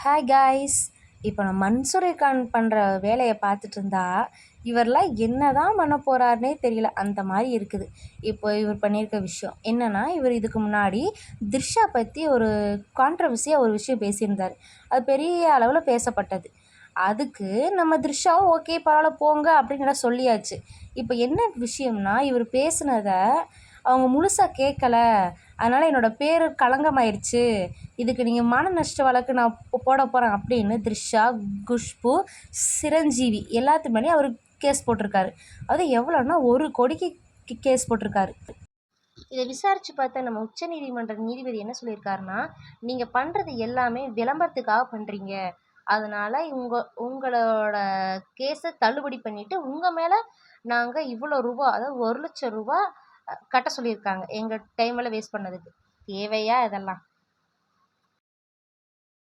Hi guys. இப்போ நான் மன்சூர் கான் பண்ணுற வேலையை பார்த்துட்டு இருந்தா இவர்லாம் என்னதான் பண்ண போகிறாருனே தெரியல. அந்த மாதிரி இருக்குது இப்போ இவர் பண்ணியிருக்க விஷயம் என்னென்னா, இவர் இதுக்கு முன்னாடி த்ரிஷா பற்றி ஒரு கான்ட்ரவர்சியாக ஒரு விஷயம் பேசியிருந்தார். அது பெரிய அளவில் பேசப்பட்டது. அதுக்கு நம்ம த்ரிஷாவும் ஓகே பரவாயில்ல போங்க அப்படின்னு சொல்லியாச்சு. இப்போ என்ன விஷயம்னா, இவர் பேசுனதை அவங்க முழுசாக கேட்கல, அதனால் என்னோடய பேர் களங்கமாயிருச்சு, இதுக்கு நீங்கள் மான நஷ்ட வழக்கு நான் போட போகிறேன் அப்படின்னு த்ரிஷா, குஷ்பு, சிரஞ்சீவி எல்லாத்து மேலேயும் அவர் கேஸ் போட்டிருக்காரு. அது எவ்வளோன்னா 1 கோடிக்கு கேஸ் போட்டிருக்காரு. இதை விசாரித்து பார்த்தா நம்ம உச்சநீதிமன்ற நீதிபதி என்ன சொல்லியிருக்காருன்னா, நீங்கள் பண்ணுறது எல்லாமே விளம்பரத்துக்காக பண்ணுறீங்க, அதனால் உங்களோட கேஸை தள்ளுபடி பண்ணிவிட்டு உங்கள் மேலே நாங்கள் இவ்வளோ ரூபா, அதாவது 1,00,000 ரூபா கட்ட சொல்லியிருக்காங்க, எங்கள் டைமெல்லாம் வேஸ்ட் பண்ணதுக்கு. தேவையா இதெல்லாம்?